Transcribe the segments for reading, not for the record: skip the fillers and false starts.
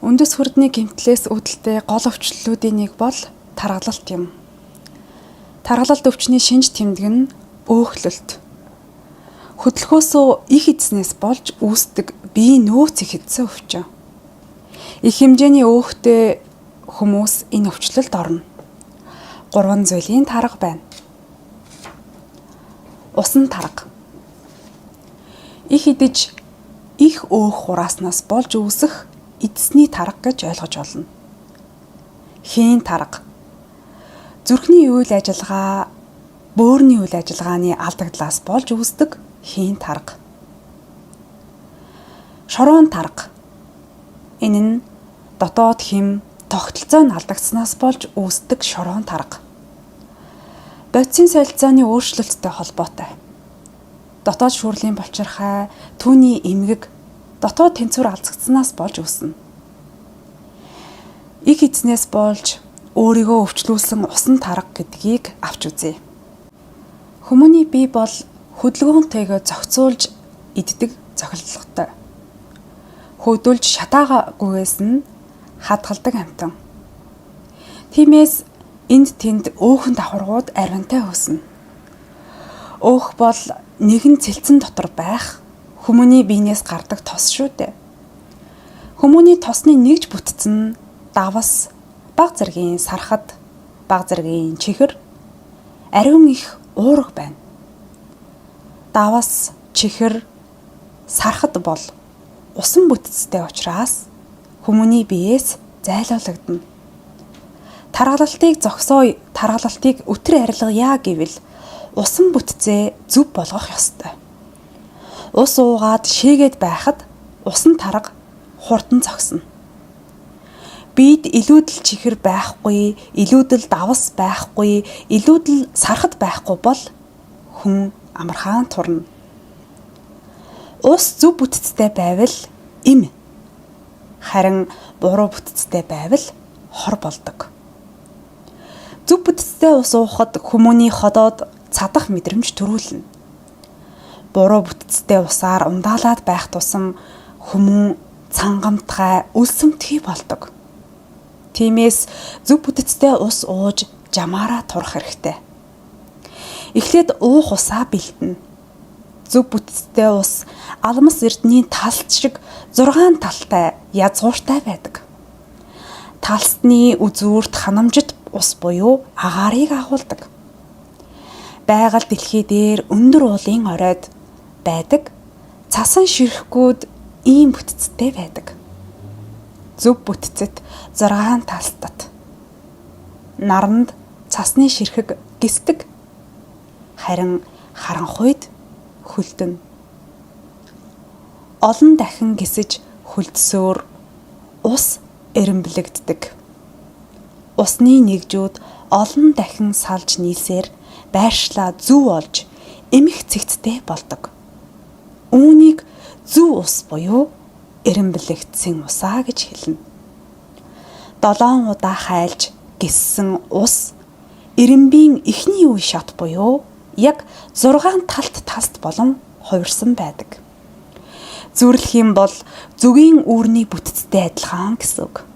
Үндэс хүрдний гэмтлээс үүдэлтэй гол өвчлөлүүдийн нэг бол таргалалт юм. Таргалалт өвчний шинж тэмдэг нь өөхлөлт. Хөдөлгөөсөө их эдснээс болж үүсдэг биеийн нөөц их эдсэн өвчин. Их хэмжээний өөхтэй хүмүүс энэ өвчлөлд орно. 3 зүйлийн тарга байна. Усан тарга. Их идэж их өөх хурааснаас болж үүсэх эдсний тарга гэж ойлгож болно. Хийн тарга. Зүрхний үйл ажиллагаа, бөөрийн үйл ажиллагааны алдагдлаас болж үүсдэг хийн тарга. Шороон тарга. Энэ нь дотоод хэм, тогтолцоо нь алдагдсанаас болж үүсдэг шороон тарга. Бодисын солилцооны өөрчлөлттэй холбоотой. Дотоод шүүрлийн болчирхай, түүний эмгэг, дотоод тэнцвэр алдагдсанаас болж үүснэ. Их эдснээс болж өөрийгөө өвчлүүлсэн усан тарга гэдгийг авч үзье. Хүмүүний бие бол хөдөлгөөнтэйгээ зохицуулж иддэг зохилолтой. Хөдөлж шатаагүйгээс нь хадгалдаг амьтан. Тиймээс энд тэнд өөхөн давхаргууд ариунтай хөөснө. Өөх бол нэгэн цэлцэн дотор байх хүмүүний биенээс гардаг тос шүү дээ. Хүмүүний тосны нэгж бүтцэн давас, баг зэргийн сархад, баг зэргийн чихэр, ариун их уурга байна. Давас, чихэр, сархад бол усан бүтцтэй учраас хүмүүний биеэс зайлуулагдана. Таргалалтыг зогсооё, таргалалтыг өтөр арилгая гэвэл усан бүтцээ зөв болгох ёстой. Ус уугаад шээгээд байхад усан тарга хурдан зогсно. Бид илүүдэл чихэр байхгүй, илүүдэл давас байхгүй, илүүдэл сархад байхгүй бол хүн амархан турна. Ус зөв бүтцтэй байвал им, харин буруу бүтцтэй байвал хор болдог. Зөв бүтцтэй ус уухад хүмүүний ходоод цадах мэдрэмж төрүүлнэ. Буруу бүтцтэй усаар ундаалаад байх тусам хүмүүн цангамтгай, үлсэмтгий болдог. Тиймээс зөв бүтцтэй ус ууж жамаараа турах хэрэгтэй. Эхлээд уух усаа бэлтэнэ. Зөв бүтцтэй ус алмас эрдний талт шиг 6 талтай язгууртай байдаг. Талстны үзүүрт ханамжит ус буюу агаарыг агуулдаг. Байгаль дэлхий дээр өндөр уулын оройд байдаг цасан ширхгүүд ийм бүтцтэй байдаг. Зөв бүтцэд 6 талстат. Наранд цасны ширхэг гисдэг. Харин харанхуйд хөлдөн. Олон дахин гисэж хөлдсөөр ус эренблэгддэг. Усны нэгжүүд олон дахин салж нийлсээр байршлаа зүв олж эмх цэгцтэй болдог. Үүнийг зүв ус буюу эренблэгдсэн усаа гэж хэлнэ. 7 удаа хайлж гиссэн ус эренбийн эхний үе шат буюу яг 6 талст болон хувирсан байдаг. Зүрлэх юм бол зүгийн үүрний бүтцтэй адилхан гэсэн үг.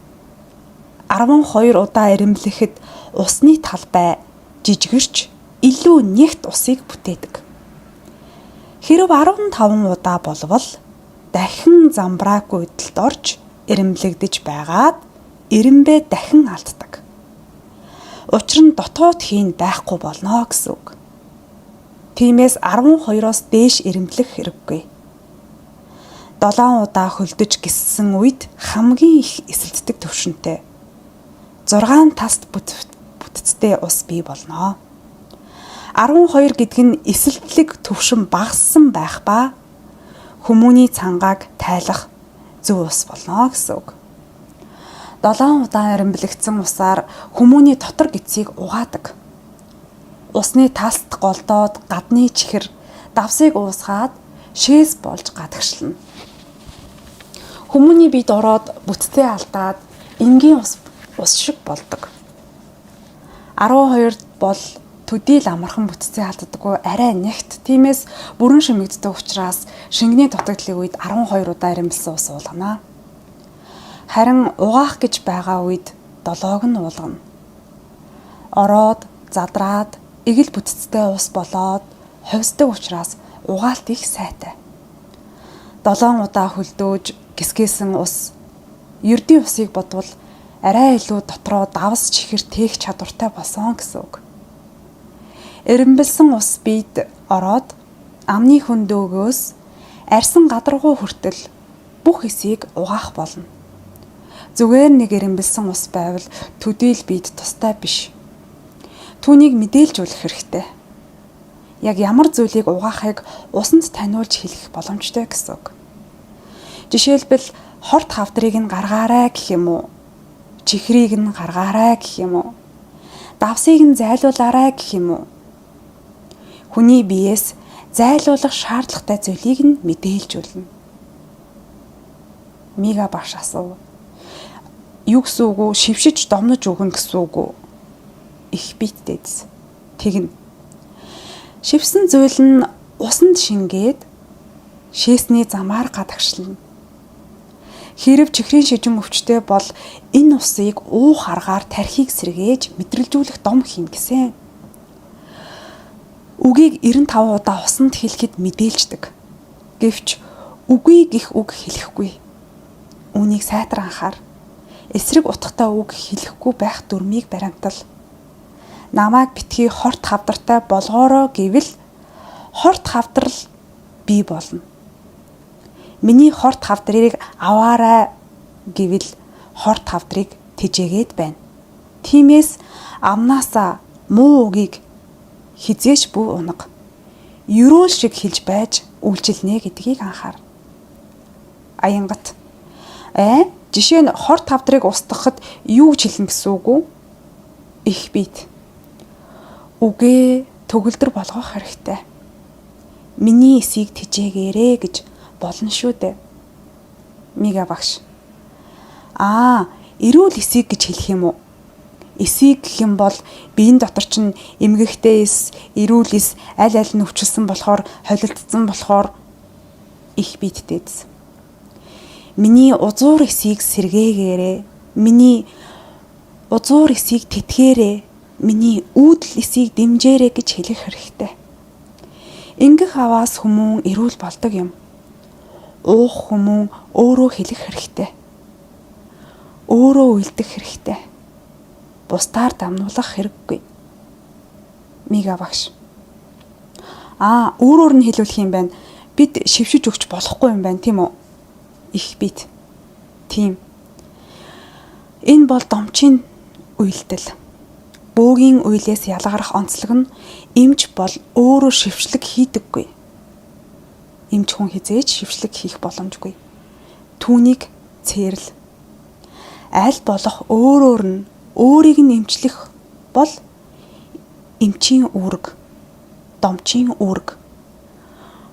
12 удаа эренблэхэд усны талбай жижигэрч илүү нэгт усыг бүтээдэг. Хэрэв 15 удаа болвол дахин замбрааг үйдэлд орж эренблэгдэж байгаад эренбэ дахин алддаг. Учир нь дотоод хийн байхгүй болно гэсэн үг. Тиймээс 12-оос дээш эренблэх хэрэггүй. 7 удаа хөлдөж гиссэн үед хамгийн их эсэлддэг төвшөнтэй 6 таст бүтцтэй ус бий болно. 12 гэдэг нь эсэлтлэг төвшин багассан байх ба хүмүүний цангааг тайлах зөв ус болно гэсэн үг. 7 удаа эренблэгдсэн усаар хүмүүний дотор гидсийг угаадаг. Усны талст голдоод гадны чихэр давсыг уусгаад шээс болж гадагшлана. Хүмүүний биед ороод бүтцээ алдаад энгийн ус шиг болдог. 12 бол төдийл амархан бүтцээ алддаггүй арай нэгт. Тиймээс бүрэн шимэгддэг учраас шингэний дутагдлын үед 12 удаа эренбэлсэн ус уулгана. Харин угаах гэж байгаа үед долоог нь уулгана. Ороод, задраад, эгэл бүтцтэй ус болоод ховсдог учраас угаалт их сайтай. 7 удаа хөлдөөж гисгээсэн ус ердийн усыг бодвол арай илүү дотроо давс чихэр тээх чадвартай болсон гэсэн үг. Эренбэлсэн ус биед ороод амны хөндөөгөөс арьсан гадаргуу хүртэл бүх эсийг угаах болно. Зүгээр нэг эренбэлсэн ус байвал төдийл биед тустай биш. Түүнийг мэдээлжүүлэх хэрэгтэй. Яг ямар зүйлийг угаахыг усанд таниулж хэлэх боломжтой гэсэн үг. Жишээлбэл хорт хавдрыг нь гаргаарай гэх юм уу? Чихрийг нь гаргаарай гэх юм уу? Давсыг нь зайлуулаарай гэх юм уу? Хүний биеэс зайлуулах шаардлагатай зүйлийг нь мэдээлжүүлнэ. Мига багш асуув. Юу гэсэн үг үү? Шившиж домнож өгнө гэсэн үг үү? Их битдээдс. Тэгнэ. Шивсэн зүйл нь усанд шингээд шээсний замаар гадагшлана. Хэрв чихрийн шижин өвчтэй бол энэ усыг уух аргаар тархийг сэргээж мэдрэлжүүлэх дом хийн гэсэн. Үгийг 95 удаа усанд хэлэхэд мэдээлждэг. Гэвч үгүй гэх үг хэлэхгүй. Үүнийг сайтар анхаар. Эсрэг утгатай үг хэлэхгүй байх дүрмийг баримтал. Намайг битгий хорт хавдартай болгоорой гэвэл хорт хавдрал бий болно. Миний хорт хавдрыг аваарай гэвэл хорт хавдрыг тэжээгээд байна. Тиймээс амнаасаа муу үгийг хизээш бүү унаг. Ерөөл шиг хэлж байж үйлчилнэ гэдгийг анхаар. Аянгат. Жишээ нь хорт хавдрыг устгахад юу гэж хэлнэ гэсэн үг үү? Их бит. Үгээ төгөлдөр болгох хэрэгтэй. Миний эсийг тэжээгээрэй гэж болно шүү дээ. Мига багш. Эрүүл эсийг гэж хэлэх юм уу? Эсийг гэх юм бол биеийн дотор чинь эмгэгтэй эс, эрүүл эс аль аль нь өвчлсөн болохоор, холилдсон болохоор их битдээдс. Миний узуур эсийг сэргээгээрэй. Миний узуур эсийг тэтгээрэй. Миний үүдэл эсийг дэмжээрэй гэж хэлэх хэрэгтэй. Ингэх аваас хүмүүн эрүүл болдог юм. Уух хүмүүн өөрөө хэлэх хэрэгтэй. Өөрөө үйлдэх хэрэгтэй. Бусдаар дамнуулах хэрэггүй. Мига багш. Өөрөөр нь хэлүүлэх юм байна. Бид шившиж өгч болохгүй юм байна, тийм үү? Их бит. Тийм. Энэ бол домчийн үйлдэл. Бөөгийн үйлээс ялгарах онцлог нь эмч бол өөрөө шившлэг хийдэггүй. Эмч хүн хизээж шившлэг хийх боломжгүй. Түүнийг цээрл. Аль болох өөрөөр нь өөрийг нь эмчлэх бол эмчийн үүрэг, домчийн үүрэг.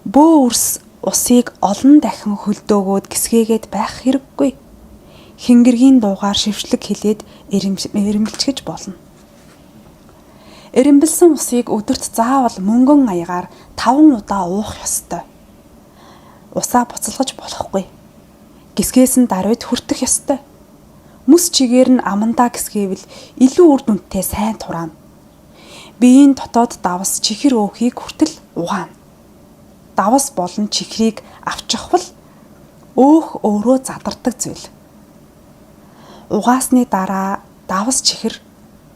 Бөө үрс усыг олон дахин хөлдөөгөөд гисгээгээд байх хэрэггүй. Хингэргийн дуугаар шившлэг хэлээд эрэмбэлчгэж болно. Эренбэлсэн усыг өдөрт заавал мөнгөн аягаар 5 удаа уух ёстой. Усаа буцалгаж болохгүй. Гисгээсэн даруйд хүртэх ёстой. Мэс чигээр нь амандаа гисгээвэл илүү үр дүнтэй сайн тураана. Биеийн дотоод давс чихэр өөхийг хүртэл угаана. Давс болон чихрийг авчихвал өөх өөрөө задардаг зүйл. Угаасны дараа давс чихэр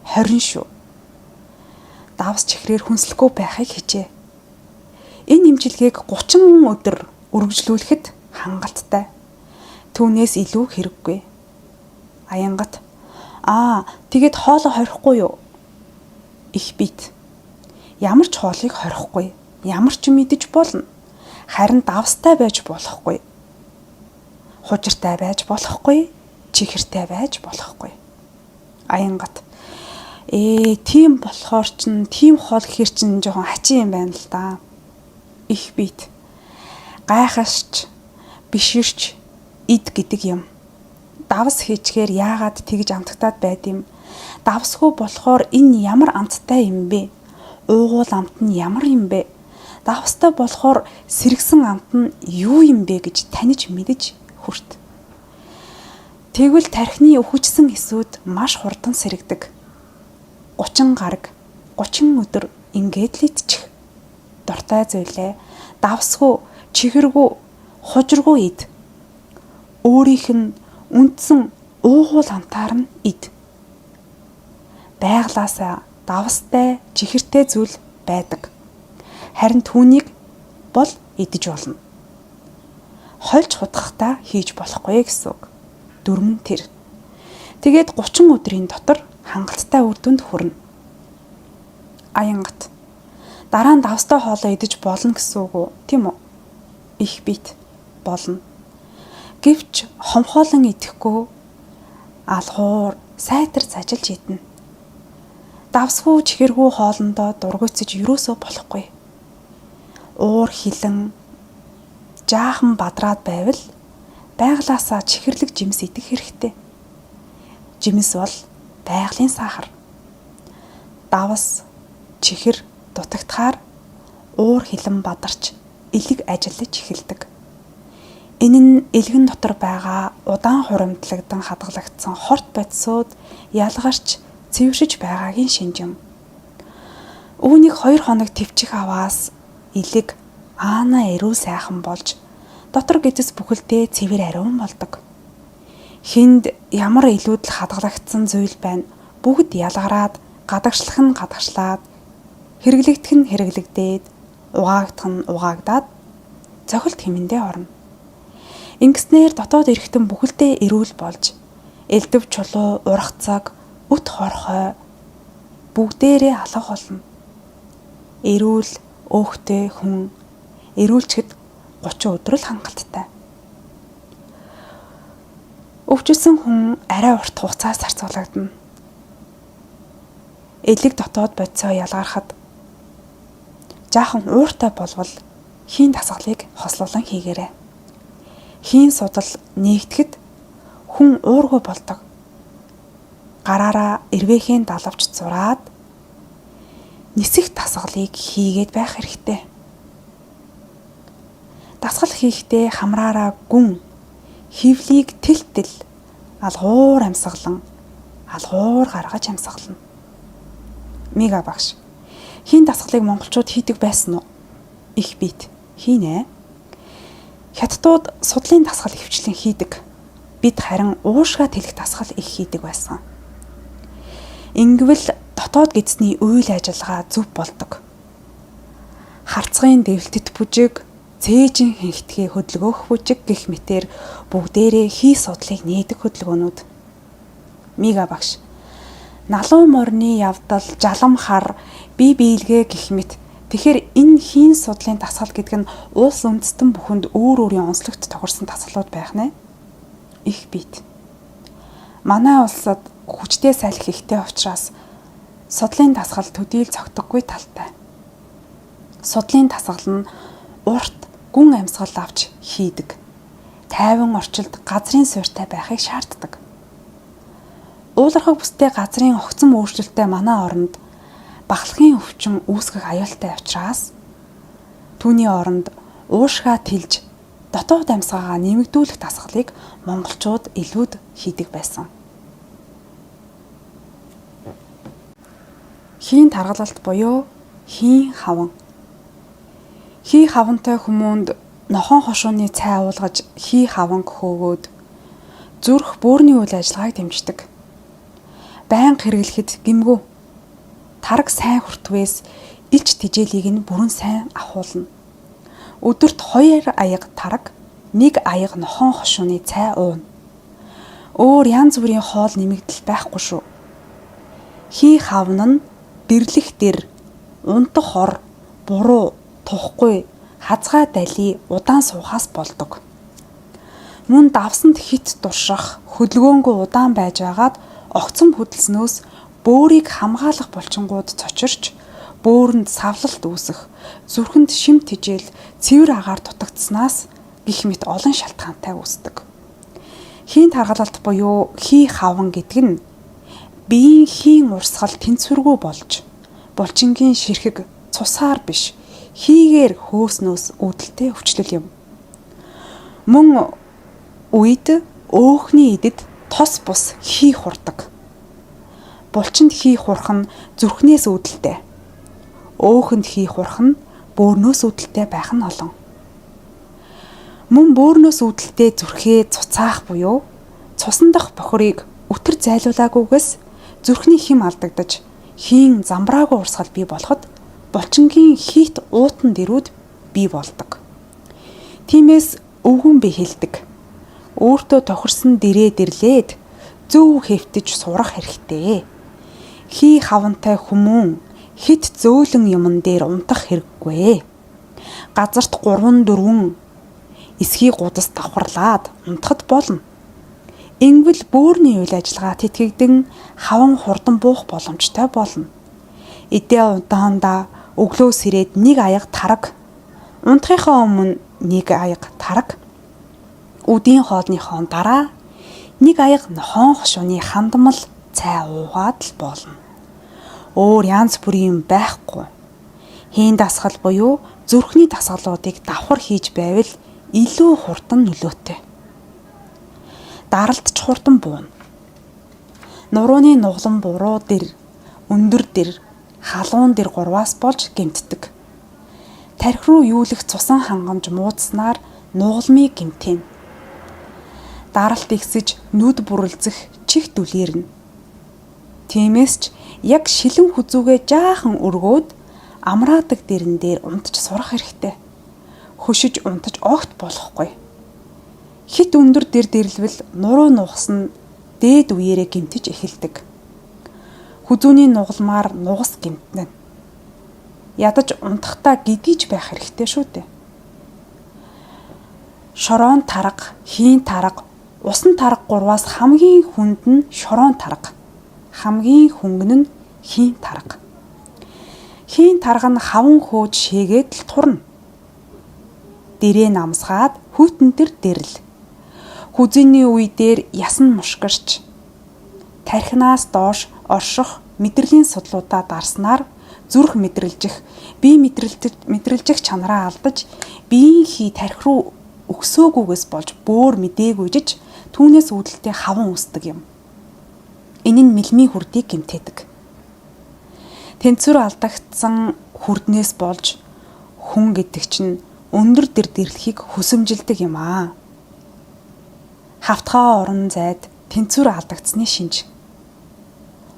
20 шүү. Давс чихрээр хүнслэхгүй байхыг хичээ. Энэ имчилгээг 30 өдөр үргэлжлүүлэхэд хангалттай. Түүнээс илүү хэрэггүй. Аянгат. Тэгээд хоолоо хорихгүй юу? Их бит. Ямар ч хоолыг хорихгүй. Ямар ч мэдэж болно. Харин давстай байж болохгүй. Хужиртай байж болохгүй. Чихэртэй байж болохгүй. Аянгат. Тийм болохоор чин тийм хоол гэхэр чин жоохон хачин юм байна л да. Их бит. Гайхашч, биширч, ид гэдэг юм. Давс хийчгээр яагаад тэгж амтагтаад байд юм? Давсгүй болохоор энэ ямар амттай юм бэ? Уугуул амт нь ямар юм бэ? Давстай болохоор сэргсэн амт нь юу юм бэ гэж таних мэдэж хүрт. Тэгвэл тархины өвхөжсөн эсүүд маш хурдан сэрэгдэг. 30 гараг, 30 өдөр ингээд л идчих. Дуртай зүйлээ давсгүй, чихэргүй, хужиргүй ид. Өөрийнх нь үндсэн уугуул амтаар нь ид. Байглаасаа давстай, чихэртэй зүйл байдаг. Харин түүнийг бол идэж болно. Хольж хутгахтаа хийж болохгүй гэсэн үг. Дөрмөн тэр. Тэгээд 30 өдрийн дотор хангалттай үр дүнд хүрнэ. Аянгат. Дараа нь давстай хоолоо идэж болно гэсэн үг үү? Тийм үү? Их бит болно. Гэвч хомхоолон идэхгүй алгуур сайтар зажилж идэнэ. Давсгүй чихэргүй хоолндоо дургуйцэж юусоо болохгүй. Уур хилэн жаахан бадраад байвал байглаасаа чихэрлэг жимс идэх хэрэгтэй. Жимс бол байгалийн сахар. Давс, чихэр дутагдахаар уур хилэн бадарч элэг ажиллаж эхэлдэг. Энэ нь элгэн дотор байгаа удаан хуримтлагдан хадгалагдсан хорт бодисууд ялгарч цэвэршиж байгаагийн шинж юм. Үүнийг 2 хоног төвчих аваас элэг аана эрүү сайхан болж дотор гэдэс бүхэлдээ цэвэр ариун болдог. Хинд ямар илүүдл хадгалагдсан зүйл байна бүгд ялгараад гадагшлах нь гадагшлаад хэрэглэгдэх нь хэрэглэгдээд угаагдах нь угаагдаад цохилт хэмэндээ орно. Ингэснээр дотоод эрэхтэн бүхэлдээ эрүүл болж элдэв чулуу урах цаг үт хорхой бүгдээрээ алга болно. Эрүүл өөхтэй хүн эрүүлчгэд 30 өдөр л хангалттай. Өвчсөн хүн арай урт хугацаас зарцуулагдана. Элэг дотоод бодисоо ялгарахад жаахан ууртай болвол хийн дасгалыг хослуулан хийгээрэй. Хийн судал нээгдэхэд хүн уургүй болдог. Гараараа эрвээхийн далавч зураад нисэх дасгалыг хийгээд байх хэрэгтэй. Дасгал хийхдээ хамраараа гүн хөвлийг тэлтэл алгуур амьсгалан алгуур гаргаж амьсгална. Мега багш. Хийн дасгалыг монголчууд хийдэг байсан уу? Их бит. Хийнэ. Хятадууд судлын дасгал хөвчлэн хийдэг. Бид харин уушгаа тэлэх дасгал их хийдэг байсан. Ингэвэл дотоод гэдсний үйл ажиллагаа зөв болдог. Харцгын дэвлэтэд бүжиг, цээжин хинхтгий хөдөлгөөх бүжиг гэх мэтэр бүгдээрээ хий судлыг нээдэг хөдөлгөөнүүд. Мега багш. Налуу морины явдал, жалам хар, бие биелгээ гэх мэт. Тэгэхээр энэ хийн судлын дасгал гэдэг нь улс үндэстэн бүхэнд өөр өөрийн онцлогт тохирсон дасгалууд байх нэ. Их бит. Манай улсад хүчтэй салхи ихтэй учраас судлын дасгал төдийл цогтөггүй талтай. Судлын дасгал нь урт гүн амьсгал авч хийдэг. Тайван орчилд газрын суурьтай байхыг шаарддаг. Уулархаг бүстэй газрын огцом өөрчлөлттэй манай оронд бахалхын өвчин үүсгэх аюултай учраас түүний оронд уушгаа тэлж дотоод амьсгаагаа нэмэгдүүлэх дасгалыг монголчууд илүүд хийдэг байсан. Хийн таргалалт буюу хийн хаван. Хий хавантай хүмүүнд нохон хошууны цай уулгаж хий хаван хөөгөөд зүрх бөөрийн үйл ажиллагааг дэмждэг. Байнга хэрэглэхэд гэмгүй тараг сайн хүртвээс илч тижээлийг нь бүрэн сайн ахуулна. Өдөрт 2 аяга тараг, 1 аяга нохон хошууны цай ууна. Өөр янз бүрийн хоол нэмэгдэл байхгүй шүү. Хий хавн нь дэрлэх дэр, унтах хор, буруу, тухгүй, хазгай дали удаан суухаас болдог. Мөн давсанд хит дурших, хөдөлгөөнгүй удаан байж байгаад огцом хөдөлснөөс бөөрийг хамгаалах булчингууд цочирч, бөөрөнд савлалт үүсэх, зүрхэнд шим тижэл, цэвэр агаар дутагдсанаас гих мэт олон шалтгаантай үүсдэг. Хийн таргалалт буюу хий хаван гэдэг нь биеийн хийн урсгал тэнцвэргүй болж, булчингийн ширхэг цусаар биш, хийгээр хөөснөөс үүдэлтэй өвчлөл юм. Мөн үед өөхний идэд тос бус хий хурдаг. Булчинд хий хурах нь зүрхнээс үүдэлтэй. Өөхөнд хий хурах нь бөөрнөөс үүдэлтэй байх нь олон. Мөн бөөрнөөс үүдэлтэй зүрхээ цуцаах буюу цусан дах бохирыг өтөр зайлуулаагүйгээс зүрхний хэм алдагдаж хийн замбраагүй урсгал бий болоход булчингийн хийт уутан дэрүүд бий болдог. Тиймээс өвгөн би хэлдэг. Өөртөө тохирсон дэрээ дэрлээд зөв хэвтэж сурах хэрэгтэй. Хий хавантай хүмүүн хит зөөлөн юмн дээр унтах хэрэггүй. Газарт 3-4 эсхий гудас давхарлаад унтахад болно. Ингэвэл бөөрийн үйл ажиллагаа тэтгэгдэн хаван хурдан буух боломжтой болно. Эдээ удаандаа өглөөс ирээд нэг аяга тараг. Унтахынхаа өмнө нэг аяга тараг. Үдийн хоолныхоо дараа нэг аяга нохон хошууны хандмал цай уугаад л болно. Өөр янз бүрийн байхгүй. Хийн дасгал буюу зүрхний дасгалуудыг давхар хийж байвал илүү хурдан нөлөөтэй. Даралт ч хурдан бууна. Нурууны нуглан буруу дэр, өндөр дэр, халуун дэр гурваас болж гэмтдэг. Тархи руу юулах цусан хангамж муудснаар нугалмыг гэмтэнэ. Даралт ихсэж нүд бүрэлзэх чих дүлээрнэ. Тиймээс ч яг шилэн хүзүүгээ жаахан өргөөд амраадаг дэрэн дээр унтж сурах хэрэгтэй. Хөшиж унтаж огт болохгүй. Хит өндөр дэр дэрлвэл нуруу нугас нь дээд үеэрээ гэмтэж эхэлдэг. Хүзүүний нугалмаар нугас гэмтэнэ. Ядаж унтахтаа гидгийж байх хэрэгтэй шүү дээ. Шороон тарга, хийн тарга, усан тарга гурваас хамгийн хүнд нь шороон тарга. Хамгийн хөнгөн нь хийн тарга. Хийн тарга нь хаван хөөж шээгээд л турна. Дэрээ намсгаад хүйтэн дээр дэрл. Хүзээний үе дээр ясан мушгирч тархинаас доош орших мэдрэлийн судлуудаа дарснаар зүрх мэдрэлжих, бие мэдрэлжих чанараа алдаж биеийн хий тархи руу өгсөөгүйгээс болж бөөр мэдээгүйжиж түүнээс үүдэлтэй хаван үүсдэг юм. Энэ нь мэлмийн хүрдийг гэмтээдэг. Тэнцвэр алдагдсан хүрднээс болж хүн гэдэг чинь өндөр дэр дэрлэхийг хүсэмжилдэг юм аа. Хавтгай орон зайд тэнцвэр алдагдсны шинж.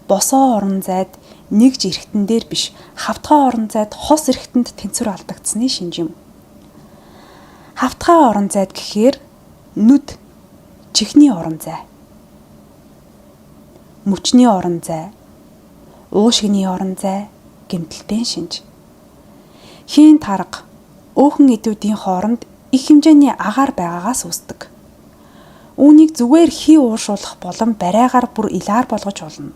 Босоо орон зайд нэгж эргэтэн дээр биш, хавтгай орон зайд хос эргэтэнд тэнцвэр алдагдсны шинж юм. Хавтгай орон зайд гэхээр нүд, чихний орон зай. Мөчний орон зай, уушигний орон зай гэмтэлтэй шинж. Хийн тарга, өөхөн эдүүдийн хооронд их хэмжээний агаар байгаагаас үүсдэг. Үүнийг зүгээр хий ууршуулах болон барайгаар бүр илаар болгож болно.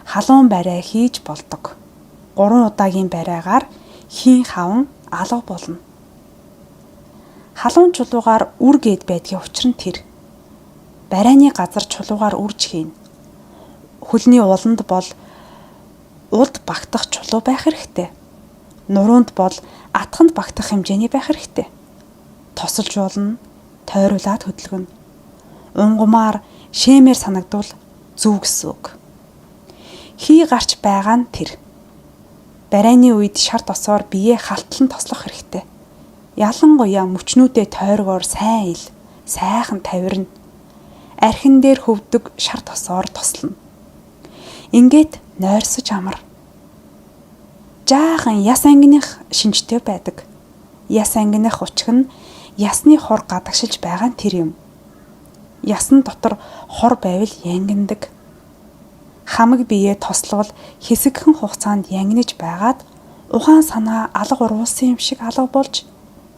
Халуун барай хийж болдог. 3 удаагийн барайгаар хийн хаван алга болно. Халуун чулуугаар үр гээд байдгийн учир нь тэр. Барайны газар чулуугаар үрж хийн. Хөлний уланд бол улд багтах чулуу байх хэрэгтэй. Нуруунд бол атханд багтах хэмжээний байх хэрэгтэй. Тосолж болно, тойруулаад хөдөлгөнө. Унгумаар шээмээр санагдвал зүг гэсэн үг. Хий гарч байгаа нь тэр. Барайны үед шар тосоор биеэ халтлан тослох хэрэгтэй. Ялангуяа мөчнүүдээ тойргоор сайн ил, сайхан тавирна. Архин дээр хөвдөг шар тосоор тослоно. Ингээд нойрсож амар. Жаахан яс ангиных шинжтэй байдаг. Яс ангиных учиг нь ясны хор гадагшилж байгаа нь тэр юм. Ясны дотор хор байвал янгиндаг. Хамаг биеэ тословол хэсэгхэн хугацаанд янгинаж байгаад ухаан санаа алга урвуулсан юм шиг алга болж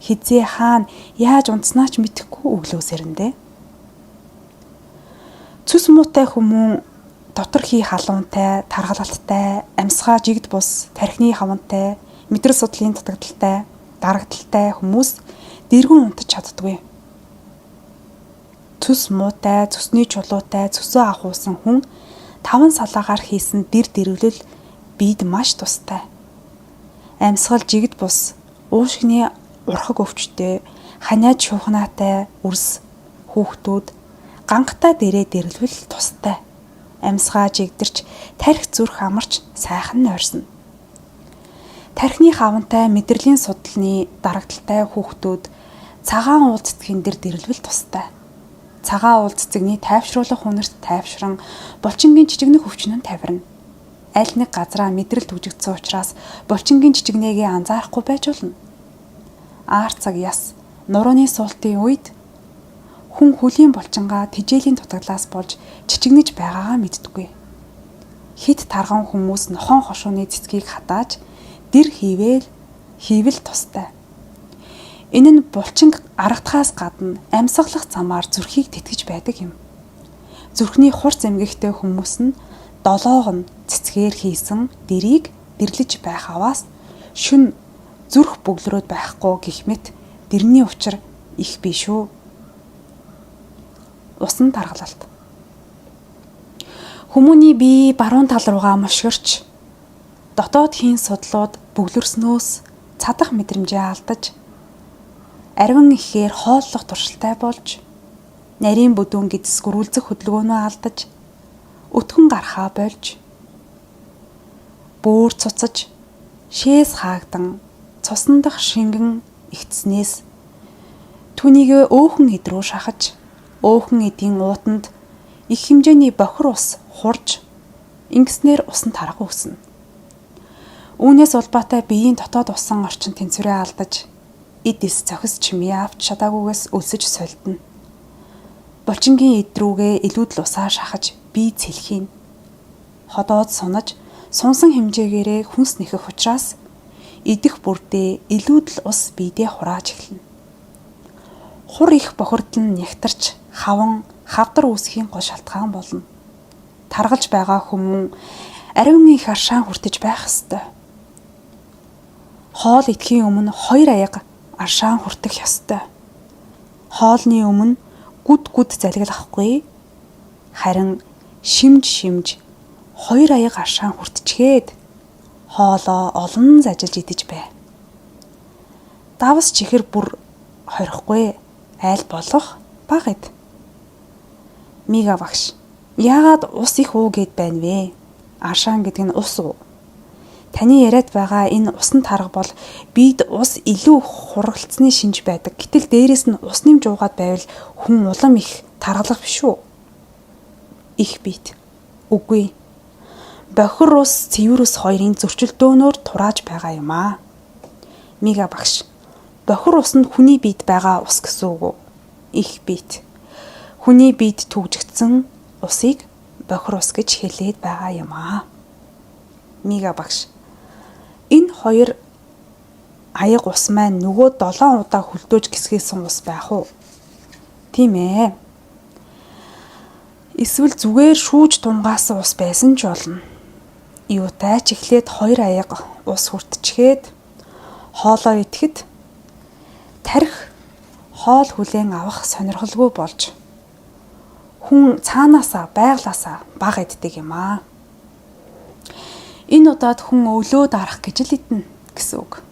хизээ хаана яаж унтснаач мэдэхгүй өглөөсөрэндээ. Цүс муутай хүмүүн дотор хий халуунтай, тархалалттай, амьсгаа жигд бус, тархины хавантай, мэдрэл судлалын дутагдaltaй, дарагдaltaй хүмүүс дэргүн унтаж чаддгүй. Цүс муутай, цүсний чулуутай, цүсөө ахуулсан хүн 5 салаагаар хийсэн дэр дэрвлэл биед маш тустай. Амьсгал жигд бус, уушгины урхаг өвчтэй, ханиад шуухнаатай үрс хүүхдүүд ганхтай дээрээ дэрлвэл тустай. Амьсгаа жигдэрч тархи зүрх амарч сайхан нойрсон. Тархины хавантай мэдрэлийн судлалны дарагдaltaй хүүхдүүд цагаан уулзцгийн дээр дэрлвэл тустай. Цагаан уулзцгийн тайвшруулах үнэрт тайвшран булчингийн жижигнэг өвчнөн тавирна. Аль нэг газраа мэдрэл түжигдсэн учраас булчингийн жижигнэгээ анзаарахгүй байж болно. Аар цаг яс нурууны суултын үед хүн хөлийн булчингаа тижээлийн дутагдлаас болж чичигнэж байгаагаа мэддэггүй. Хит тарган хүмүүс нохон хошууны цэцгийг хатааж дэр хийвэл тустай. Энэ нь булчинг аргадахаас гадна амьсгалах замаар зүрхийг тэтгэж байдаг юм. Зүрхний хурц эмгэгтэй хүмүүс нь долоог нь цэцгээр хийсэн дэрийг дэрлэж байх аваас шүн зүрх бөглөрөөд байхгүй гэх мэт дэрний учир их биш үү. Усан таргалалт. Хүмүүний бие баруун тал руугаа мошгирч дотоод хийн судлууд бөглөрснөөс цадах мэдрэмжээ алдаж арвин ихээр хооллох туршилтай болж нарийн бүдүүн гэдс гөрүүлзэх хөдөлгөөнөө алдаж өтгөн гарахаа болж бөөр цуцаж шээс хаагдан цусан дах шингэн игтснээс түүнийг өөхөн эд рүү шахаж өөхөн эдийн уутанд их хэмжээний бохир ус хурж ингэснээр усан тарга үүснэ. Үүнээс улбаатай биеийн дотоод усан орчин тэнцвэрээ алдаж эд эс цохис чимээ авч чадаагүйгээс өлсөж сольдно. Булчингийн эд рүүгээ илүүдл усаа шахаж бие цэлхийн. Ходоод сунаж сунсан хэмжээгээрээ хүнс нэхэх учраас идэх бүрдээ илүүдл ус биедээ хурааж эхэлнэ. Хур их бохирдол нь нягтарч хавдар үүсхийн гол шалтгаан болно. Таргалж байгаа хүмүүн ариун их аршаан хүртэж байх ёстой. Хоол идэхийн өмнө 2 аяга аршаан хүртэх ёстой. Хоолны өмнө гүд залгилахгүй харин шимж 2 аяга аршаан хүртчихэд хоолоо олон зажилж идэж бай. Давс чихэр бүр хорихгүй айл болох баг эд. Мига багш. Яагаад ус их уу гэд байна вэ? Аршаан гэдэг нь ус уу? Таны яриад байгаа энэ усан тарга бол биед ус илүү хуралцсны шинж байдаг. Гэтэл дээрэс нь ус нэмж уугаад байвал хүн улам их таргалах биш үү? Их бит. Үгүй. Бохир ус, цэвэр ус хоёрын зөрчилдөөнөөр турааж байгаа юм аа. Мига багш. Бохир ус нь хүний биед байгаа ус гэсэн үг үү? Их бит. Хүний биед түгжигдсэн усыг бохир ус гэж хэлээд байгаа юм аа. Мига багш. Энэ 2 аяга ус маань нөгөө 7 удаа хөлдөөж гисгээсэн ус байх уу? Тийм ээ. Эсвэл зүгээр шүүж тунгаасан ус байсан ч болно. Юутай ч эхлээд 2 аяга ус хүртчихэд хоолоо идэхэд тарих хоол хүлээн авах сонирхолгүй болж хүн цаанаасаа байглаасаа бага иддэг юм аа. Энэ удаад хүн өлөө дарах гэж л идэнэ гэсэн үг.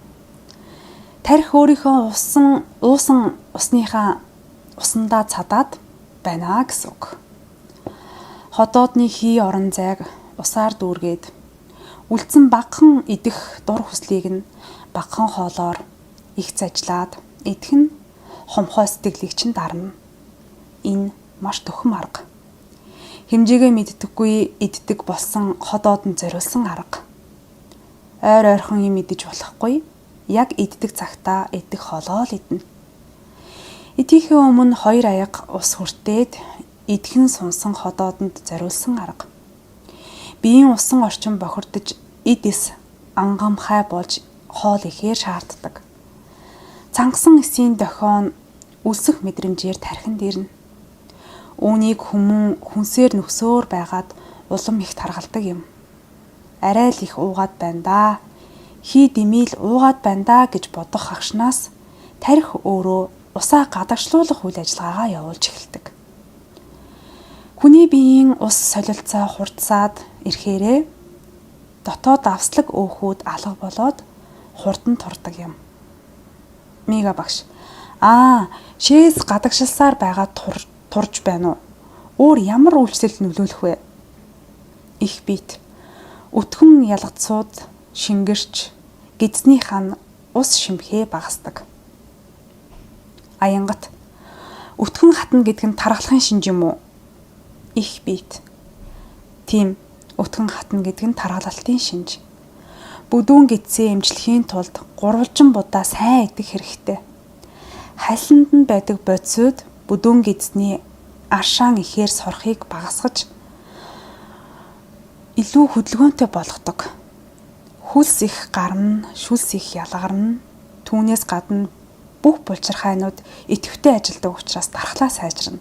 Тарих өөрийнхөө уусан усныхаа усандаа цадаад байна гэсэн үг. Ходоодны хий орон зайг усаар дүүргээд үлдсэн багахан идэх дур хүслийг нь багахан хоолоор их зажлаад идэх нь хомхой сэтгэлийг чинь дарна. Энэ маш төхөм арга. Хэмжээгээ мэддэггүй иддэг болсон ходоод нь зориулсан арга. Ойр ойрхон юм идэж болохгүй. Яг иддэг цагтаа идэх хоолоо л идэнэ. Идэхийн өмнө 2 аяга ус хүртээд идэхэн сунсан ходоодонд зориулсан арга. Биеийн усан орчин бохирдож эдис ангамхай болж хоол ихээр шаарддаг. Цангасан эсийн дохион үлсэх мэдрэмжээр тархин дэрнэ. Үүнийг хүмүүн хүнсээр нөхсөөр байгаад улам их таргалдаг юм. Арай л их уугаад байна да. Хий дэмийл уугаад байна да гэж бодох хагшнаас тарих өөрөө усаа гадагшлуулах үйл ажиллагаагаа явуулж эхэлдэг. Хүний биеийн ус солилцоо хурдсаад ирэхээрээ дотоод давслаг өөхүүд алга болоод хурдан турдаг юм. Мига багш. Шээс гадагшилсаар байгаа турж байна уу? өөр ямар үйлчлэл нөлөөлөх вэ? Их биет. Өтгөн ялгцууд шингэрч гидснийх нь ус шимхээ багасдаг. Аянгат. Өтгөн хатна гэдэг нь тархалгын шинж юм уу? Их биет. Тийм, өтгөн хатна гэдэг нь тархалтын шинж. Бүдүүн гидсээ эмчлэхийн тулд гурвалжин будаа сайн идэх хэрэгтэй. Хальсанд нь байдаг бодисууд бүдүүн гидсний аршаан ихээр сорхыг багасгаж илүү хөдөлгөөнтэй болгодог. Хүлс их гарна, шүлс их ялгарна. Түүнээс гадна бүх булчирхайнууд идэвхтэй ажилдаг учраас дархлаа сайжирна.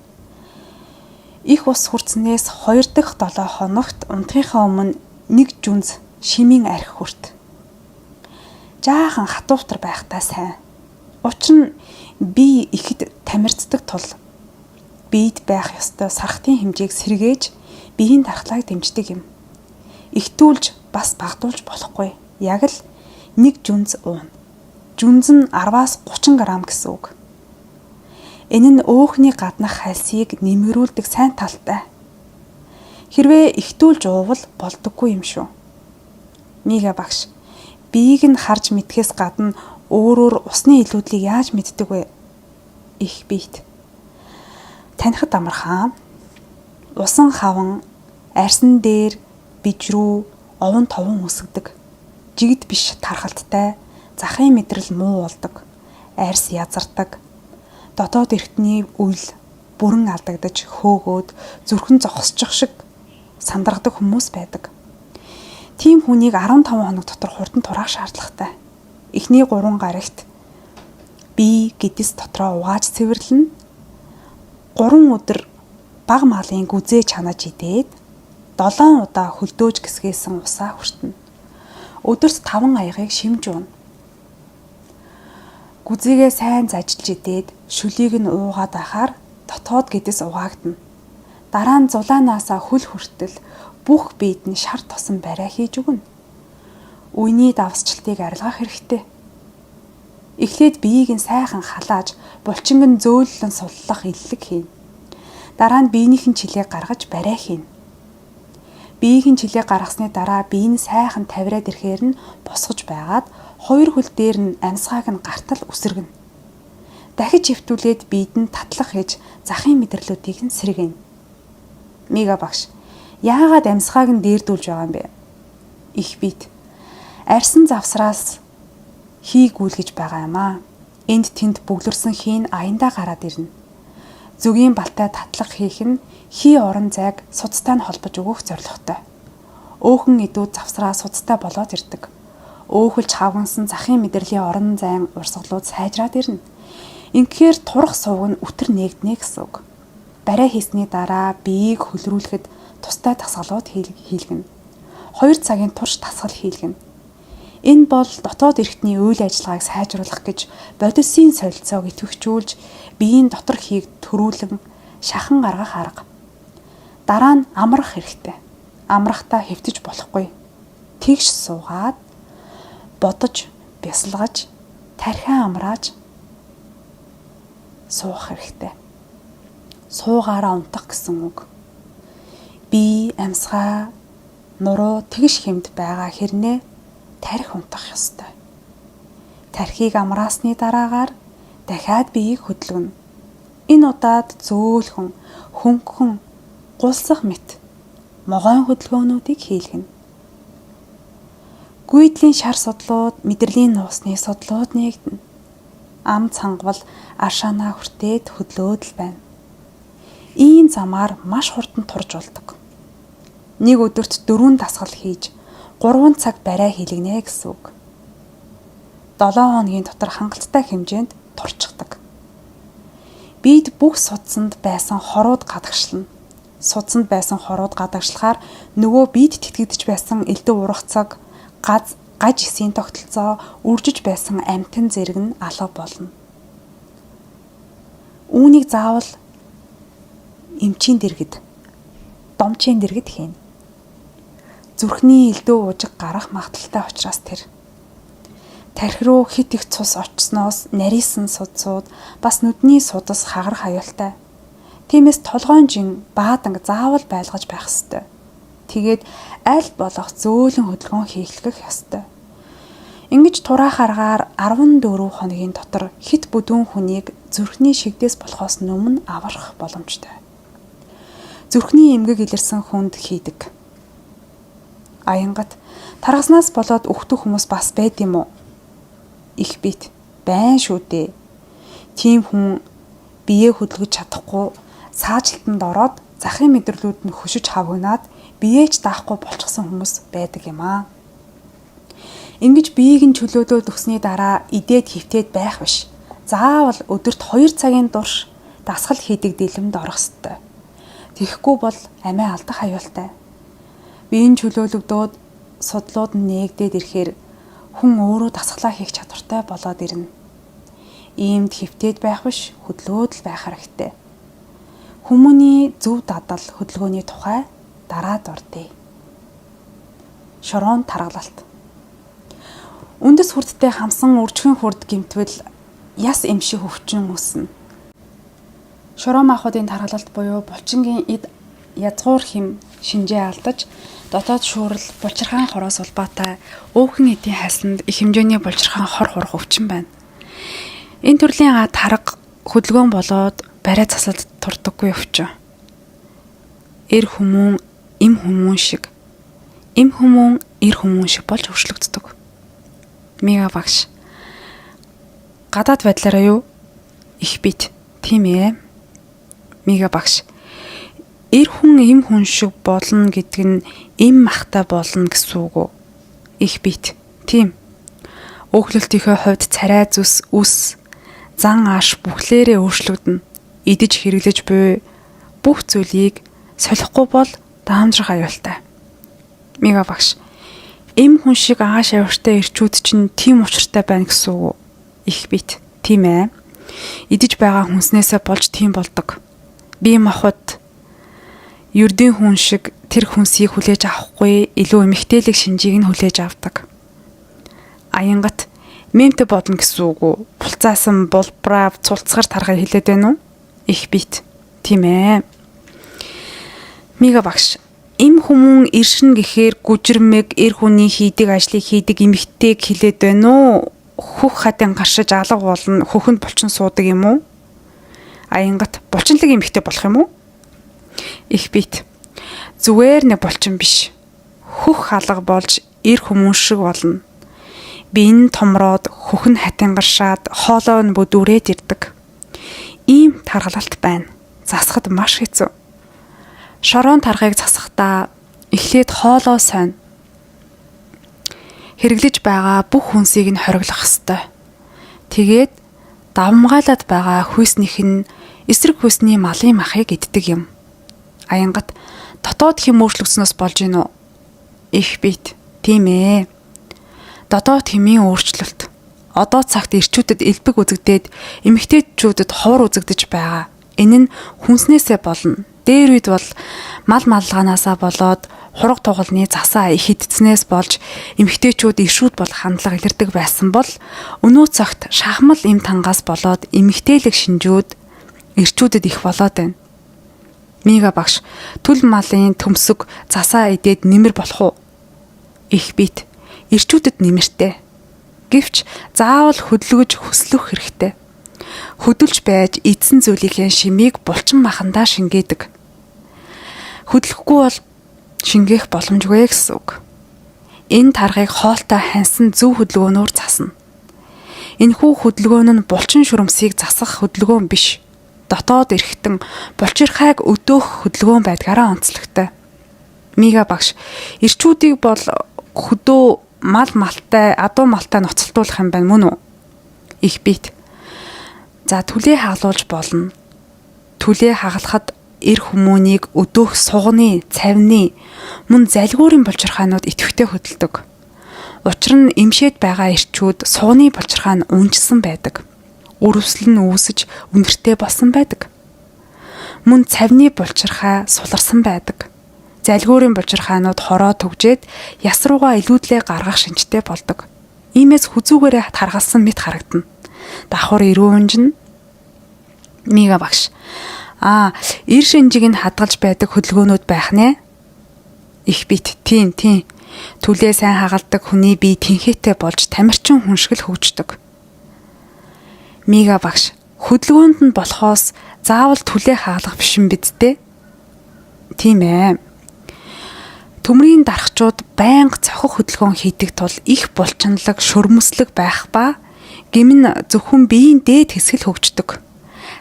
Их ус хүртснээс 2 дахь 7 хоногт унтахынхаа өмнө 1 жүнз шимийн архи хүрт. Жаахан хатууфтар байхтай сайн. Учир нь бие ихэд тамирцдаг тул биед байх ёстой сархтын хэмжээг сэргээж биеийн дархлааг дэмждэг юм. Игтүүлж бас багдуулж болохгүй. Яг л 1 жүнз уун. Жүнз нь 10-аас 30 грамм гэсэн үг. Энэ нь өөхний гаднах хальсыг нэмэрүүлдэг сайн талтай. Хэрвээ игтүүлж уувал болдоггүй юм шүү. Мига багш, биеийг нь харж мэдхээс гадна өөрөөр усны илүүдлийг яаж мэддэг вэ? Их биет. Танихд амархан. Усан хаван, арьсан дээр бижрүү, овон товон үсгдэг. Жигд биш тархалттай, захын мэдрэл муу болдог. Арьс язардаг. Дотоод эртний үйл бүрэн алдагдаж хөөгөөд зүрхэн зогсчих шиг сандаргадаг хүмүүс байдаг. Тийм хүнийг 15 хоног дотор хурдан тураах шаардлагатай. Эхний 3 гарагт бие гэдэс дотроо угааж цэвэрлэнэ. 3 өдөр баг малын гүзээ чанаж идээд 7 удаа хөлдөөж гисгээсэн усаа хүртэнэ. Өдөрт 5 аягийг шимж ууна. Гүзээгээ сайн зажиж идээд шүлийг нь уугаад байхаар дотоод гэдэс угаагдана. Дараа нь зулаанаасаа хөл хүртэл бүх биед нь шар тосон барай хийж өгнө. Үений давсчлтыг арилгах хэрэгтэй. Эхлээд биеийг нь сайхан халааж, булчинг нь зөөллөн суллах иллэг хийнэ. Дараа нь биенийхэн чилээг гаргаж барай хийнэ. Биеийн чилээг гаргасны дараа бие нь сайхан тавираад ирэхээр нь босгож байгаад 2 хөл дээр нь амьсгааг нь гартал үсэргэнэ. Дахиж хөвтүүлээд биед нь татлах хийж захын мэдрэлүүдийг нь сэргэнэ. Мига багш, яагаад амьсгааг нь дээрдүүлж байгаа юм бэ? Их биет. Арьсан завсраас хий гүйлгэж байгаа юм аа. Энд тэнд бүглэрсэн хий нь аяндаа гараад ирнэ. Зүгийн балтай татлах хийх нь хий орон зайг суцтай нь холбож өгөх зорилготой. Өөхөн идүүд завсраа суцтай болоод ирдэг. Өөхөлж хавгансан захын мэдрэлийн орон зайн урсгалууд сайжраад ирнэ. Инхээр турах сувг нь үтэр нээгднэ гэсэн үг. Барай хийсний дараа биеийг хөлрүүлэхэд тустай дасгалууд хийлгэнэ. 2 цагийн турш дасгал хийлгэнэ. Энэ бол дотоод эрхтний үйл ажиллагааг сайжруулах гэж бодисын солилцоог идэвхжүүлж биеийн дотор хийг төрүүлэн шахан гаргах арга. Дараа нь амрах хэрэгтэй. Амрахтаа хэвтэж болохгүй. Тэгш суугаад бодож, бясалгаж, тархиан амрааж суух хэрэгтэй. Суугаараа унтах гэсэн үг. Бие, амьсгаа, нуруу тэгш хэмд байгаа хэрнээ тархи унтах ёстой. Тархийг амраасны дараагаар дахиад биеийг хөдөлгөнө. Энэ удаад зөөлхөн, хөнгөн, гулсах мэт могойн хөдөлгөөнүүдийг хийлгэнэ. Гүйдлийн шар судлууд, мэдрэлийн нуусны судлууд нээгдэнэ. Ам цангавал аршаанаа хүртээд хөдлөөд л байна. Ийм замаар маш хурдан турж болдог. Нэг өдөрт 4 дасгал хийж 3 цаг барай хийлгэнэ гэсэн үг. 7 хоногийн дотор хангалттай хэмжээнд турчдаг. Биед бүх судсанд байсан хорууд гадагшлана. Судсанд байсан хорууд гадагшлахаар нөгөө биед тэтгэдэж байсан элдв ургацаг, гаж эсийн тогтолцоо, үржиж байсан амтэн зэрэг нь алга болно. Үүнийг заавал эмчийн дэргэд, домчийн дэргэд хийнэ. Зүрхний элдв уужиг гарах магадaltaй учраас тэр. Тархи руу хит их цус очсноос нарийсан судсууд бас нүдний судас хагарах аюултай. Тиймээс толгойн бааданг заавал байлгаж байх ёстой. Тэгээд аль болох зөөлөн хөдөлгөөн хийх ёстой. Ингэж тураах аргаар 14 хоногийн дотор хит бүдүүн хүнийг зүрхний шигдээс болохоос өмнө аврах боломжтой. Зүрхний эмгэг илэрсэн хүнд хийдэг. Аянгат таргаснаас болоод үхдэг хүмүүс бас байд юм уу? Их бит байн шүү дээ. Тийм хүн биеэ хөдөлгөж чадахгүй саажилтанд ороод захын мэдрэлүүд нь хөшиж хавгнаад биеэж даахгүй болчихсон хүмүүс байдаг юм аа. Ингэж биеийг нь чөлөөлөөд өгсний дараа идээд хөвтөөд байх биш. Заавал өдөрт 2 цагийн турш дасгал хийдэг дэлгэмд орох ёстой. Тэгэхгүй бол амиа алдах аюултай. Биеийн чөлөөлөгдөөд судлууд нь нээгдээд ирэхээр хүн өөрөө дасгалаа хийх чадвартай болоод ирнэ. Иймд хөвтөөд байх биш, хөдөлгөөд л байх хэрэгтэй. Хүмүүний зөв дадал хөдөлгөөний тухай дараа дурдъя. Шорон таргалалт. Үндэс хүрдтэй хамсан үржихэн хүрд гэмтвэл яс эмших өвчин үүснэ. Шорон махбодын таргалалт буюу булчингийн эд язгуур хэм шинжээ алдаж дотоод шуурал булчирхаан хороос улбаатай өөхөн эдийн хайсанд их хэмжээний булчирхаан хор хурах өвчин байна. Энэ төрлийн тарга хөдөлгөөн болоод барай засалд турдаггүй өвчин. Эр хүмүүн эм хүмүүн шиг эр хүмүүн шиг болж өөрчлөгддөг. Мега багш. Гадаад байдлаараа юу? Их бит. Тийм ээ. Мега багш. Эр хүн эм хүн шиг болно гэдэг нь эм махтай болно гэсэн үг үү? Их бит. Тийм. Өөхлөлтийнхөө хувьд царай зүс, үс, зан ааш бүхлээрээ өөрчлөгдөнө. Идэж хэрэглэж буй бүх зүйлийг солихгүй бол даамжрах аюултай. Мега багш. Эм хүн шиг ааш авиртай ирчүүд чинь тийм учиртай байна гэсэн үг үү? Их бит. Тийм ээ. Идэж байгаа хүнснээсээ болж тийм болдог. Бие махбод ердийн хүн шиг тэр хүнсийг хүлээж авахгүй илүү эмгтээлэг шинжийг нь хүлээж авдаг. Аянгат мемтэй бодно гэсэн үг үү? Булцаасан булбрав цулцгар таргай хэлээд байна уу? Их бит. Тийм ээ. Мега багш. Эм хүмүүн иршин гэхээр гүжирмэг эр хүний хийдэг ажлыг хийдэг эмэгтэйг хэлээд байна уу? Хөх хадын гаршиж алга болно, хөхөнд булчин суудаг юм уу? Аянгат булчинлаг эмэгтэй болох юм уу? Их бит. Зүгээр нэг булчин биш. Хөх алга болж эр хүмүүн шиг болно. Биеийн томроод хөхн хатин гаршаад хоолой нь бүдүүрээд ирдэг. Ийм таргалалт байна. Засахад маш хэцүү. Шорон таргыг засахдаа эхлээд хоолоо сойно. Хэрэглэж байгаа бүх хүнсийг нь хориглох ёстой. Тэгээд давмгайлаад байгаа хүйснийх нь эсрэг хүйсний малын махыг иддэг юм. Аянгат дотоод хэм өөрчлөгдснөөс болж гин үү? Их бит. Тийм ээ. Дотоод хэмийн өөрчлөлт. Одоо цагт ирчүүдэд элбэг үзэгдээд эмэгтэйчүүдэд ховор үзэгдэж байгаа. Энэ нь хүнснээсээ болно. Дээр үед бол мал малганаасаа болоод хураг тугалны засаа их идснээс болж эмэгтэйчүүд иршүүд бол хандлага илэрдэг байсан бол өнөө цагт шахмал эм тангаас болоод эмэгтэйлэг шинжүүд ирчүүдэд их болоод байна. Мега багш, түл малын төмсөг засаа идээд нэмэр болох уу? Их бит. Ирчүүдэд нэмэртэй. Гэвч заавал хөдөлгөж хөслөх хэрэгтэй. Хөдөлж байж эдсэн зүйлийн шимийг булчин махандаа шингээдэг. Хөдлөхгүй бол шингээх боломжгүй гэсэн үг. Энэ таргыг хоолтой хансан зөв хөдөлгөөнөөр засна. Энэхүү хөдөлгөөн нь булчин шүрмсийг засах хөдөлгөөн биш. Дотоод эрэхтэн булчирхайг өдөөх хөдөлгөөн байдгаараа онцлогтой. Мега багш, ирчүүдийг бол хөдөө мал малтай, адуу малтай ноцолдуулах юм байна мөн үү? Их бит. За түлээ хагалуулж болно. Түлээ хагалахад эр хүмүүнийг өдөөх сугны, цавны, мөн залгуурын булчирхаанууд идэвхтэй хөдөлдөг. Учир нь эмшээд байгаа ирчүүд сугны булчирхаа нь унжсан байдаг. Өрөвсөл нь үүсэж үнэртэй болсон байдаг. Мөн цавны булчирхаа суларсан байдаг. Залгуурын булчирхаанууд хороо төгжээд яс руугаа илүүдлээ гаргах шинжтэй болдог. Иймээс хүзүүгээрээ таргалсан мэт харагдана. Давхар ирүүнж нь. Мега багш. Эр шинжийг нь хадгалж байдаг хөдөлгөөнүүд байх нэ? Их бит тийм. Түлээ сайн хагалдаг хүний бие тэнхээтэй болж тамирчин хүн шиг л хөгждөг. Мига багш, хөдөлгөөнд нь болохоос заавал түлээ хагалах биш юм биз дээ? Тийм ээ. Төмрийн дархчууд байнга цохих хөдөлгөөн хийдэг тул их булчинлаг, шөрмөслөг байх ба гэмн зөвхөн биеийн дээд хэсэг л хөгждөг.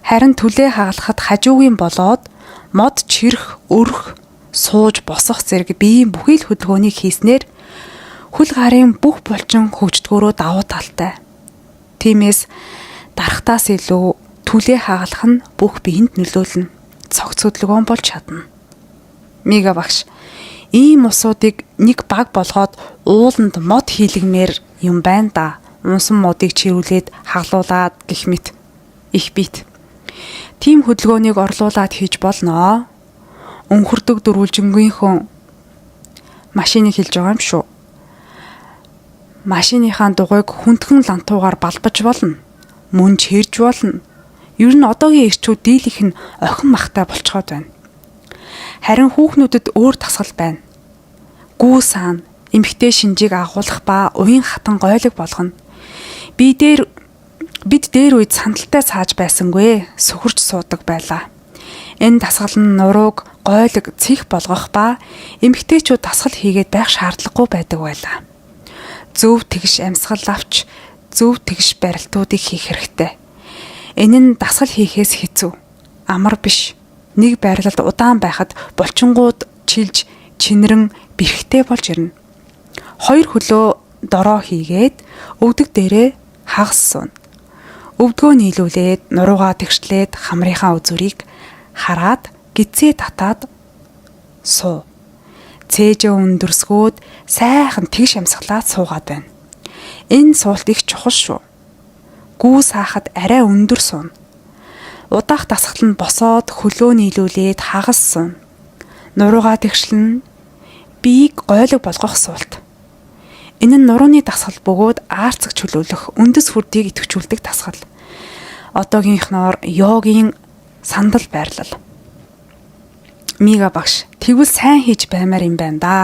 Харин түлээ хагалахад хажуугийн болоод мод чирэх, өрөх, сууж босох зэрэг биеийн бүхий л хөдөлгөөнийг хийснээр хөл гарын бүх булчин хөгждгөөрөө давуу талтай. Тиймээс дарахтаас илүү түлээ хагалах нь бүх биеинд нөлөөлнө. Цогц хөдөлгөөн болж чадна. Мига багш, ийм усуудыг нэг баг болгоод ууланд мод хийлгмээр юм байна да. Унсан модыг чирүүлээд хаглуулад гэх мэт. Их бит. Тим хөдөлгөөнийг орлуулад хийж болно. Өнхөрдөг дөрвөлжингийнхэн машиныг хэлж байгаа юм шүү. Машиныхаа дугуйг хүндхэн лантуугаар балбаж болно. Мөн чирж болно. Ер нь одоогийн эрчүүд дийлэх нь охин махтай болцоход байна. Харин хүүхнүүдэд өөр тасгал байна. Гүү саана эмэгтэй шинжийг агуулах ба уян хатан гойлог болгоно. Бид дээр үед сандалтай цааж байсангүй сөхөрч суудаг байлаа. Энэ дасгал нь нурууг гойлог цих болгох ба эмэгтэйчүүд дасгал хийгээд байх шаардлагагүй байдаг байлаа. Зөв тэгш амьсгал авч зөв тэгш барилтуудыг хийх хэрэгтэй. Энэ нь дасгал хийхээс хэцүү. Амар биш. Нэг байрлалд удаан байхад булчингууд чилж чинрэн бэрхтээ болж ирнэ. 2 хөлөө дороо хийгээд өвдөг дээрээ хагас суuna. Өвдгөө нийлүүлээд нуруугаа тэгшлээд хамрынхаа үзүүрийг хараад гидсээ татаад суу. Цээжээ өндөрсгөөд сайхан тэгш амьсгалаад суугаад байна. Энэ суулт их чухал шүү. Гүү саахад арай өндөр суuna. Удаах дасгал нь босоод хөлөө нийлүүлээд хагас суuna. Нуруугаа тэгшлэн биеийг гойлог болгох суулт. Энэ нь нурууны дасгал бөгөөд аарцаг чөлөөлөх үндэс хүрдийг идэвхжүүлдэг дасгал. Одоогийнхноор йогийн сандал байрлал. Мига багш, тэгвэл сайн хийж баймаар юм байна да.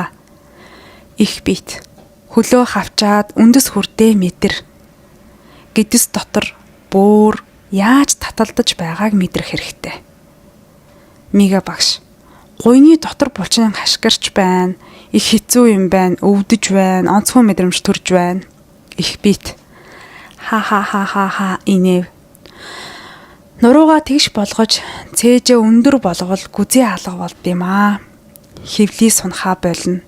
Их бит. Хөлөө хавчаад үндэс хүрдээ мэдэр. Гэдэс дотор бөөр яаж таталдаж байгааг мэдрэх хэрэгтэй. Мига багш, гуйны дотор булчин хашгирч байна. Их хэцүү юм байна. Өвдөж байна. Онцгой мэдрэмж төрж байна. Их бит. Ха инэв. Нуруугаа тэгш болгож цээжээ өндөр болгол гүзээ алга болд юм аа. Хевлий сунхаа болно.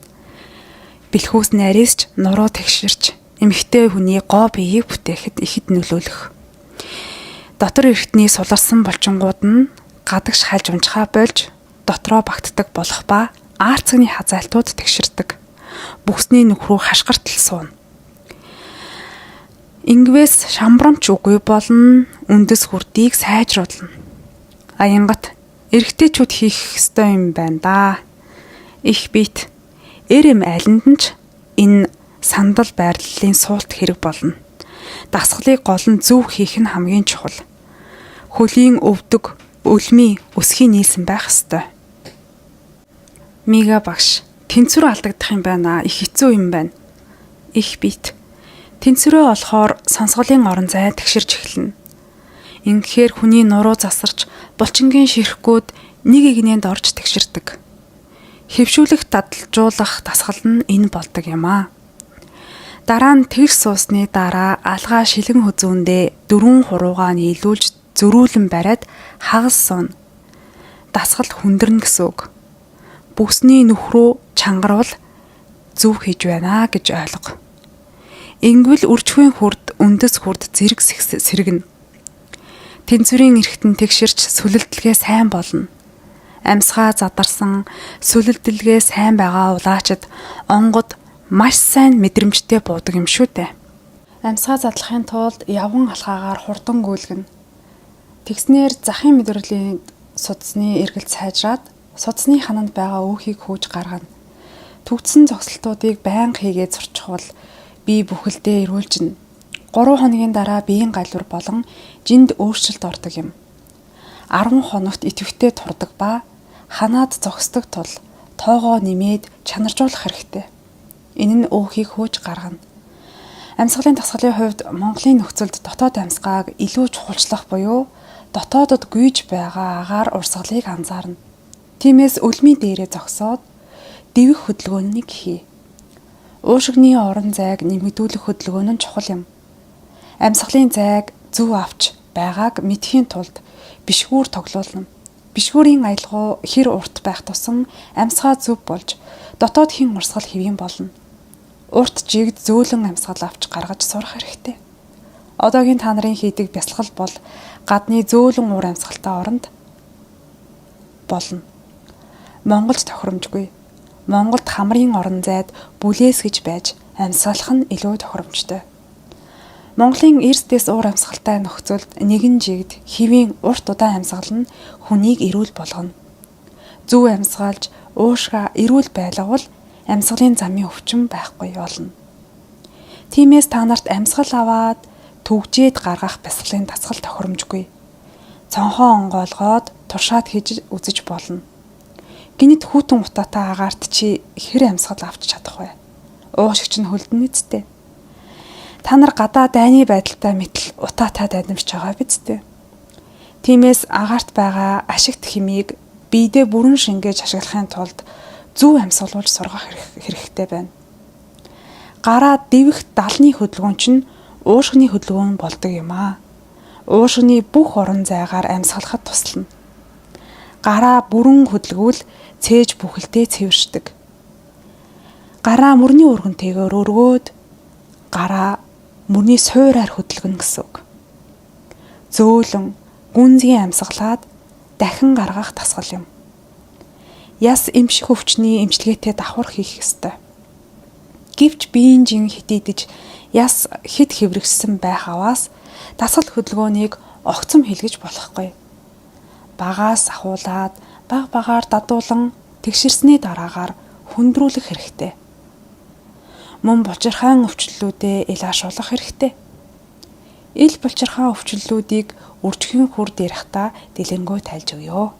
Бэлхүүс нарийсч нуруу тэгширч эмэгтэй хүний гоо биеийг бүтээхэд ихэд нөлөөлөх. Дотор эртний суларсан булчингууд нь гадагш хальж унжхаа болж дотроо багтдаг болох ба аарцагны хазаалтууд тэгширдэг. Бүхсний нөхрөө хашгиртал суuna. Ингвэс шамбрамч үгүй болно. Үндэс хүрдийг сайжруулна. Аянгат эрэгтэйчүүд хийх ёстой юм байна да. Их бит. Эрэм алинд нь ч энэ сандал байрлалын суулт хэрэг болно. Дасгалыг гол нь зөв хийх нь хамгийн чухал. Хөлийн өвдөг, өлмийн өсхийн нийлсэн байх ёстой. Мига багш, тэнцвэр алдагдах юм байна. Их хэцүү юм байна. Их бит. Тэнцвэрээ олохоор сонсголын орон зай тэгширч эхэлнэ. Ингэхээр хүний нуруу засарч булчингийн ширхгүүд нэг игнэнд орж тэгширдэг. Хэвшүүлэх дадалжуулах дасгал нь энэ болдог юм аа. Дараа нь тэгш суусны дараа алгаа шилэн хөзөөндөө 4 хуруугаа нийлүүлж зөрүүлэн бариад хагас суuna. Дасгал хүндэрнэ гэсэн үг. Бүсний нөхрөө чангаруул зөв хийж байна гэж ойлго. Ингвэл үржихүйн хурд үндэс хурд зэрэг сэргэнэ. Тэнцвэрийн эрхтэн тэгширч сүлэлдэлгээ сайн болно. Амьсгаа задарсан сүлэлдэлгээ сайн байгаа улаачид онгод маш сайн мэдрэмжтэй буудаг юм шүү дээ. Амьсгаа задлахын тулд явган алхаагаар хурдан гүйлгэнэ. Тэгснээр захын мэдрэлийн судасны эргэлт сайжраад судасны хананд байгаа өөхийг хөөж гаргана. Төгссөн зогсолтуудыг байнга хийгээд сурчихвал бие бүхэлдээ эрүүлжинэ. 3 хоногийн дараа биеийн галвар болон жинд өөрчлөлт ордог юм. 10 хоногт идэвхтэй турдаг ба ханаад зогсдог тул тоогоо нэмээд чанаржуулах хэрэгтэй. Энэ нь өөхийг хөөж гаргана. Амьсгалын дасгалын хувьд Монголын нөхцөлд дотоод амьсгааг илүү чухалчлах буюу дотоодод гүйж байгаа агаар урсгалыг анзаарна. Тиймээс өлмийн дээрээ зогсоод дэвих хөдөлгөөнийг хий. Уушигны орон зайг нэмэгдүүлэх хөдөлгөөн нь чухал юм. Амьсгалын зайг зөв авч байгааг мэдхийн тулд бишгүүр тоглуулна. Бишгүүрийн аялгау хэр урт байх тусам амьсгаа зөв болж дотоодхийн урсгал хэвийн болно. Урт жигд зөөлөн амьсгал авч гаргаж сурах хэрэгтэй. Одоогийн та нарын хийдэг бясалгал бол гадны зөөлөн уур амьсгалтай оронд болно. Монголд тохиромжгүй. Монголд хамрын орон зайд бүлээс гэж байж амьсгалах нь илүү тохиромжтой. Монголын эрсдэс уур амьсгалтай нөхцөлд нэгэн жигд хэвийн урт удаан амьсгал нь хүнийг эрүүл болгоно. Зөв амьсгалж уушгаа эрүүл байлгавал амьсгалын замын өвчин байхгүй болно. Тиймээс та нарт амьсгал аваад төгжээд гаргах бясалгалын дасгал тохиромжгүй. Цонхоо онгоолгоод туршаад хийж үзэж болно. Гинэт хүүтэн утаатай агаарт чи хэр амьсгал авч чадах вэ? Уушигч нь хөлдөн нэцтэй. Та нар гадаа дайны байдалтай мэтэл утаатай дайдамж байгаа биз дээ. Тиймээс агаарт байгаа ашигт химийг биедээ бүрэн шингээж ашиглахын тулд зөв амьсгалуулж сургах хэрэгтэй байна. Гараа дэвих далны хөдөлгөөн чинь уушгины хөдөлгөөн болдог юм аа. Уушгины бүх орон зайгаар амьсгалахад туслана. Гараа бүрэн хөдөлгөөл цээж бүхэлдээ цэвэршдэг. Гараа мөрний өргөнтэйгээр өргөөд гараа мөрний суураар хөдөлгөнө гэсэн үг. Зөөлөн гүнзгий амьсгалаад дахин гаргах дасгал юм. Яс эмших өвчний эмчилгээтэй давхар хийх ёстой. Гэвч биеийн жин хитийдэж яс хэд хэврэгсэн байх аваас дасгал хөдөлгөөнийг огцом хэлгэж болохгүй. Багаас ахуулаад баг багаар дадуулан тэгшэрсний дараагаар хөндрүүлэх хэрэгтэй. Мөн булчирхаан өвчлөлүүдээ илаашуулах хэрэгтэй. Ил булчирхаан өвчлөлүүдийг үржихийн хүр дээрхтаа дэлгэрэнгүй тайлж өгье.